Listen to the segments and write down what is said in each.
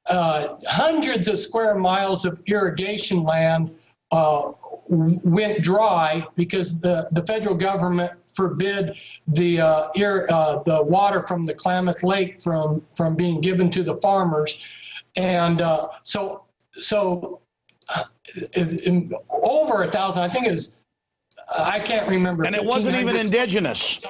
hundreds of square miles of irrigation land went dry because the federal government forbid the water from the Klamath Lake from being given to the farmers, and so over 1,000, I think it was, I can't remember. And it wasn't even indigenous.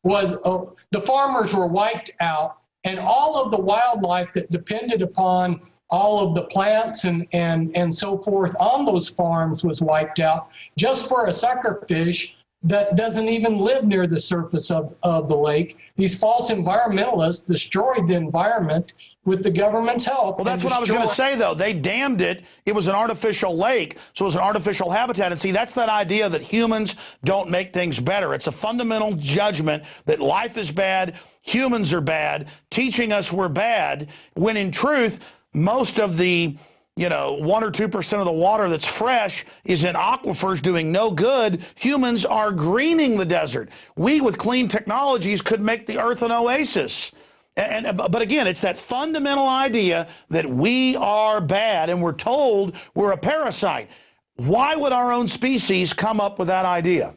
The farmers were wiped out, and all of the wildlife that depended upon all of the plants and so forth on those farms was wiped out just for a sucker fish that doesn't even live near the surface of the lake. These false environmentalists destroyed the environment with the government's help. Well, that's what I was going to say, though. They dammed it. It was an artificial lake, so it was an artificial habitat. And see, that's that idea that humans don't make things better. It's a fundamental judgment that life is bad, humans are bad, teaching us we're bad, when in truth, most of the 1 or 2% of the water that's fresh is in aquifers doing no good. Humans are greening the desert. We, with clean technologies, could make the earth an oasis. But again, it's that fundamental idea that we are bad and we're told we're a parasite. Why would our own species come up with that idea?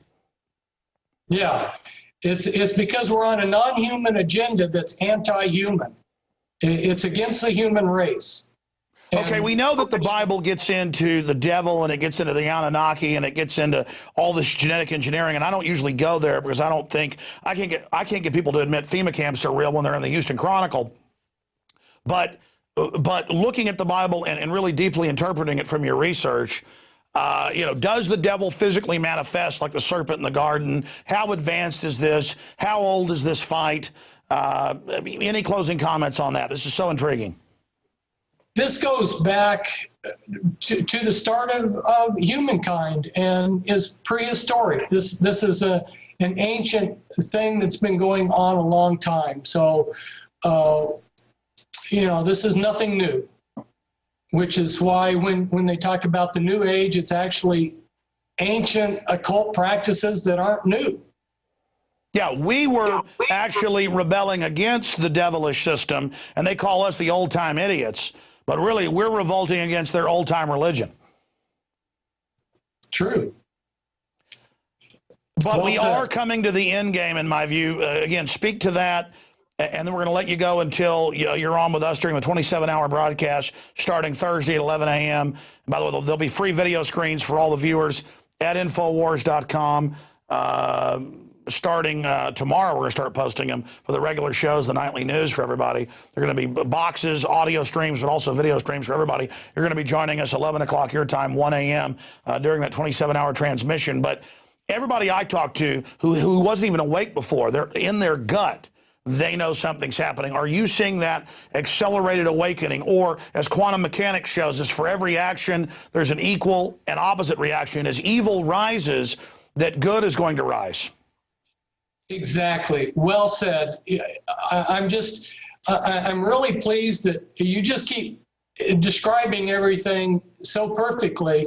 Yeah, it's because we're on a non-human agenda that's anti-human. It's against the human race. Okay, we know that the Bible gets into the devil and it gets into the Anunnaki and it gets into all this genetic engineering, and I don't usually go there because I don't think I can't get people to admit FEMA camps are real when they're in the Houston Chronicle. But looking at the Bible and really deeply interpreting it from your research, does the devil physically manifest like the serpent in the garden? How advanced is this? How old is this fight? Any closing comments on that? This is so intriguing. This goes back to the start of humankind and is prehistoric. This is an ancient thing that's been going on a long time. So, this is nothing new, which is why when they talk about the New Age, it's actually ancient occult practices that aren't new. Yeah, we were actually rebelling against the devilish system, and they call us the old-time idiots. But really, we're revolting against their old-time religion. True. But we are coming to the end game, in my view. Again, speak to that, and then we're going to let you go until you're on with us during the 27-hour broadcast starting Thursday at 11 a.m. And by the way, there'll be free video screens for all the viewers at INFOWARS.com. Starting tomorrow, we're going to start posting them for the regular shows, the nightly news for everybody. They're going to be boxes, audio streams, but also video streams for everybody. You're going to be joining us 11 o'clock your time, 1 a.m. During that 27-hour transmission. But everybody I talked to who wasn't even awake before, they're in their gut, they know something's happening. Are you seeing that accelerated awakening? Or, as quantum mechanics shows us, for every action, there's an equal and opposite reaction. As evil rises, that good is going to rise. Exactly. Well said. I'm really pleased that you just keep describing everything so perfectly.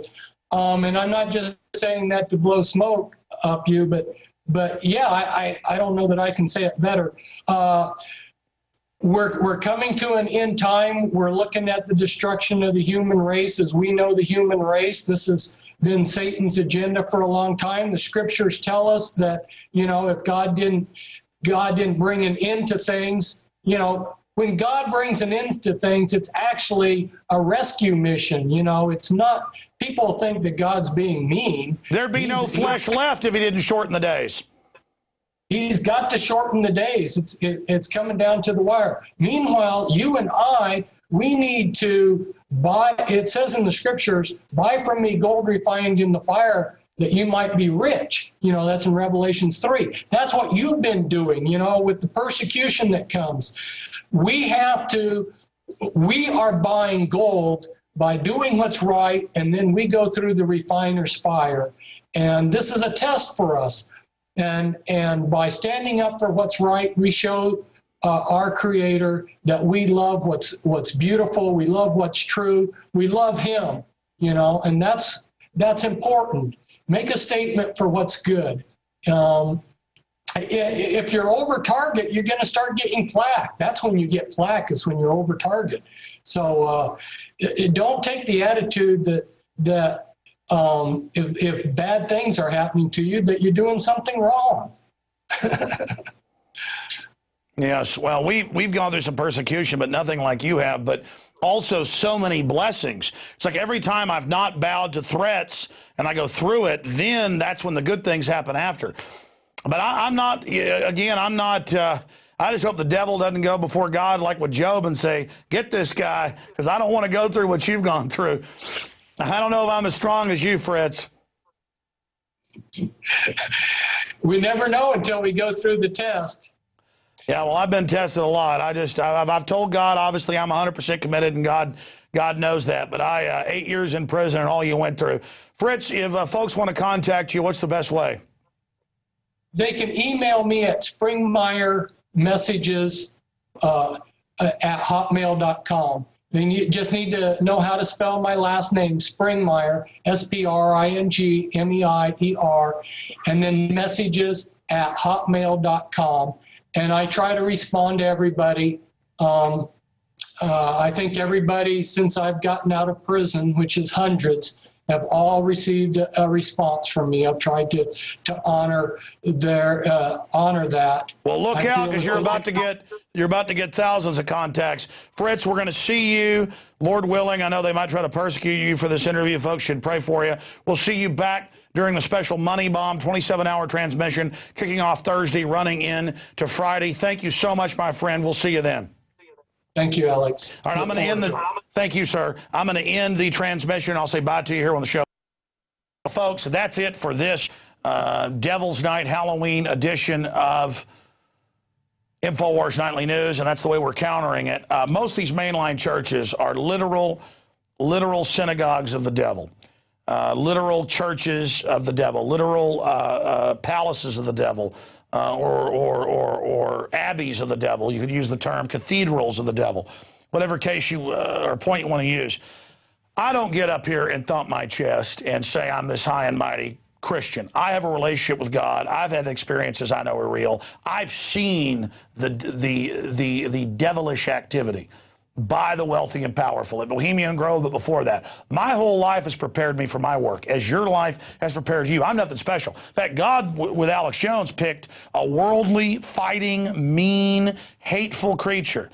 And I'm not just saying that to blow smoke up you, but yeah, I don't know that I can say it better. We're coming to an end time. We're looking at the destruction of the human race as we know the human race. This has been Satan's agenda for a long time. The scriptures tell us that, if God didn't bring an end to things, when God brings an end to things, it's actually a rescue mission. It's not, people think that God's being mean. There'd be no flesh left if he didn't shorten the days. He's got to shorten the days. It's coming down to the wire. Meanwhile, you and I, we need to buy, it says in the scriptures, buy from me gold refined in the fire that you might be rich. That's in Revelations 3. That's what you've been doing, with the persecution that comes. We are buying gold by doing what's right, and then we go through the refiner's fire. And this is a test for us. And by standing up for what's right, we show our Creator that we love what's beautiful, we love what's true, we love Him, and that's important. Make a statement for what's good. If you're over target, you're going to start getting flack. That's when you get flack, is when you're over target. So don't take the attitude that if bad things are happening to you, that you're doing something wrong. Yes, well, we've gone through some persecution, but nothing like you have, but also so many blessings. It's like every time I've not bowed to threats and I go through it, then that's when the good things happen after. But I'm not, again, I'm not, I just hope the devil doesn't go before God like with Job and say, get this guy, because I don't want to go through what you've gone through. I don't know if I'm as strong as you, Fritz. We never know until we go through the test. Yeah, well, I've been tested a lot. I've told God, obviously, I'm 100% committed, and God knows that. But 8 years in prison and all you went through. Fritz, if folks want to contact you, what's the best way? They can email me at Springmeier messages at hotmail.com. They just need to know how to spell my last name, Springmeier, Springmeier, and then messages at hotmail.com. And I try to respond to everybody. I think everybody, since I've gotten out of prison, which is hundreds, have all received a response from me. I've tried to honor that. Well, look out, because you're about to get thousands of contacts. Fritz, we're going to see you, Lord willing. I know they might try to persecute you for this interview. Folks should pray for you. We'll see you back during the special Money Bomb 27-hour transmission, kicking off Thursday, running in to Friday. Thank you so much, my friend. We'll see you then. Thank you, Alex. All right, I'm going to end the. Thank you, sir. I'm going to end the transmission. I'll say bye to you here on the show. Folks, that's it for this Devil's Night Halloween edition of InfoWars Nightly News, and that's the way we're countering it. Most of these mainline churches are literal synagogues of the devil. Literal churches of the devil, literal palaces of the devil, or abbeys of the devil. You could use the term cathedrals of the devil, whatever case you or point you want to use. I don't get up here and thump my chest and say I'm this high and mighty Christian. I have a relationship with God. I've had experiences I know are real. I've seen the devilish activity by the wealthy and powerful at Bohemian Grove, but before that. My whole life has prepared me for my work, as your life has prepared you. I'm nothing special. In fact, God, with Alex Jones, picked a worldly, fighting, mean, hateful creature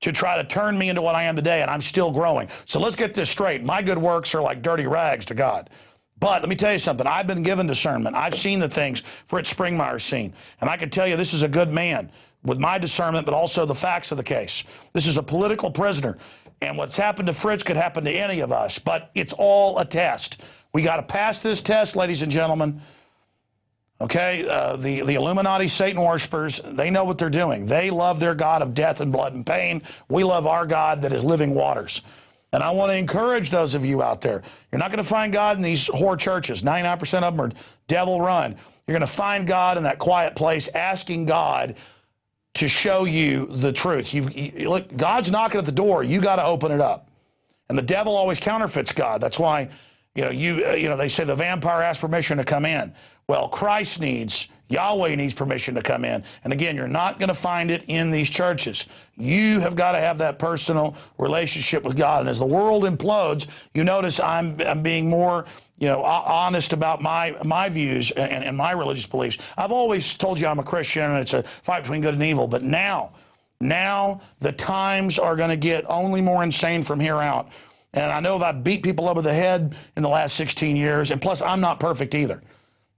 to try to turn me into what I am today, and I'm still growing. So let's get this straight. My good works are like dirty rags to God. But let me tell you something. I've been given discernment. I've seen the things Fritz Springmeier's seen, and I can tell you this is a good man with my discernment, but also the facts of the case. This is a political prisoner, and what's happened to Fritz could happen to any of us, but it's all a test. We got to pass this test, ladies and gentlemen. Okay, the Illuminati, Satan worshipers, they know what they're doing. They love their God of death and blood and pain. We love our God that is living waters. And I want to encourage those of you out there. You're not going to find God in these whore churches. 99% of them are devil run. You're going to find God in that quiet place, asking God to show you the truth. Look, God's knocking at the door. You got to open it up. And the devil always counterfeits God. That's why, they say the vampire asks permission to come in. Well, Yahweh needs permission to come in. And again, you're not going to find it in these churches. You have got to have that personal relationship with God. And as the world implodes, you notice I'm being more honest about my views and my religious beliefs. I've always told you I'm a Christian and it's a fight between good and evil, but now the times are going to get only more insane from here out. And I know if I beat people over the head in the last 16 years, and plus I'm not perfect either.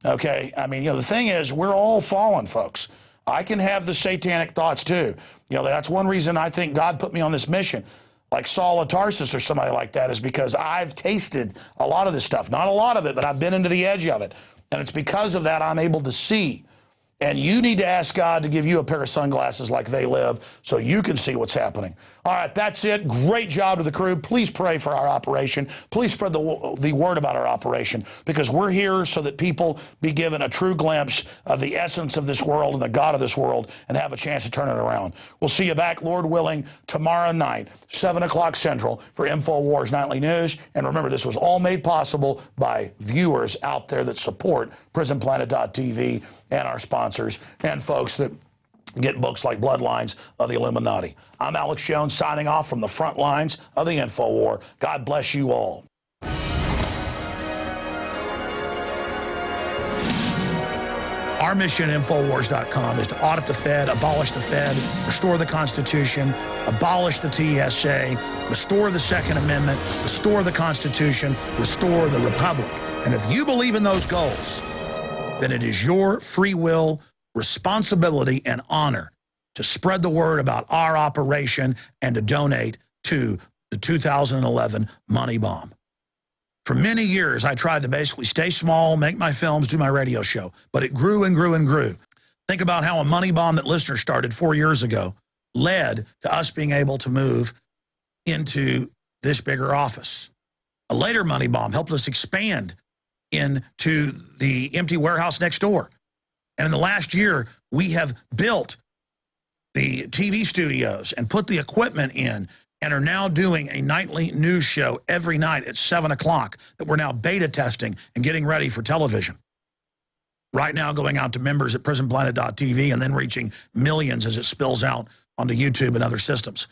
Okay, I mean, the thing is, we're all fallen, folks. I can have the satanic thoughts too. That's one reason I think God put me on this mission. Like Saul of Tarsus or somebody like that, is because I've tasted a lot of this stuff. Not a lot of it, but I've been into the edge of it. And it's because of that I'm able to see. And you need to ask God to give you a pair of sunglasses like they live so you can see what's happening. All right, that's it. Great job to the crew. Please pray for our operation. Please spread the word about our operation, because we're here so that people be given a true glimpse of the essence of this world and the God of this world and have a chance to turn it around. We'll see you back, Lord willing, tomorrow night, 7 o'clock Central for InfoWars Nightly News. And remember, this was all made possible by viewers out there that support PrisonPlanet.tv and our sponsors and folks that get books like Bloodlines of the Illuminati. I'm Alex Jones signing off from the front lines of the InfoWar. God bless you all. Our mission at InfoWars.com is to audit the Fed, abolish the Fed, restore the Constitution, abolish the TSA, restore the Second Amendment, restore the Constitution, restore the Republic. And if you believe in those goals, then it is your free will, responsibility, and honor to spread the word about our operation and to donate to the 2011 money bomb. For many years, I tried to basically stay small, make my films, do my radio show, but it grew and grew and grew. Think about how a money bomb that listeners started 4 years ago led to us being able to move into this bigger office. A later money bomb helped us expand into the empty warehouse next door. And in the last year, we have built the TV studios and put the equipment in and are now doing a nightly news show every night at 7 o'clock that we're now beta testing and getting ready for television. Right now going out to members at PrisonPlanet.tv and then reaching millions as it spills out onto YouTube and other systems.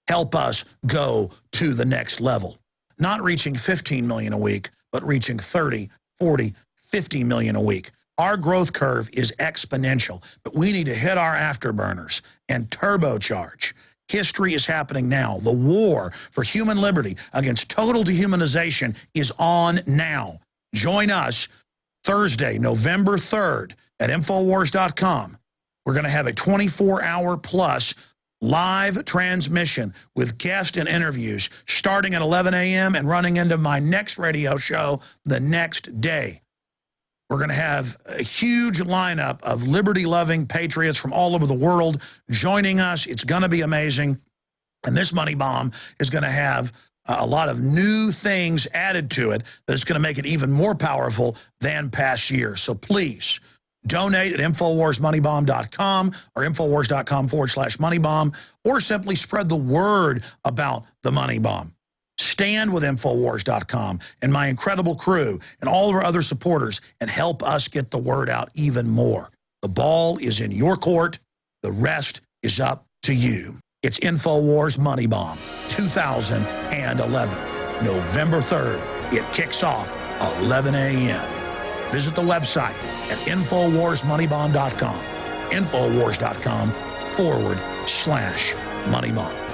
Help us go to the next level. Not reaching 15 million a week, but reaching 30, 40, 50 million a week. Our growth curve is exponential, but we need to hit our afterburners and turbocharge. History is happening now. The war for human liberty against total dehumanization is on now. Join us Thursday, November 3rd at InfoWars.com. We're going to have a 24-hour plus live transmission with guests and interviews starting at 11 a.m. and running into my next radio show the next day. We're going to have a huge lineup of liberty-loving patriots from all over the world joining us. It's going to be amazing. And this money bomb is going to have a lot of new things added to it that's going to make it even more powerful than past years. So please donate at InfoWarsMoneyBomb.com or InfoWars.com/moneybomb, or simply spread the word about the money bomb. Stand with InfoWars.com and my incredible crew and all of our other supporters and help us get the word out even more. The ball is in your court. The rest is up to you. It's InfoWars Money Bomb 2011, November 3rd. It kicks off 11 a.m. Visit the website at InfoWarsMoneyBomb.com, InfoWars.com/moneybomb.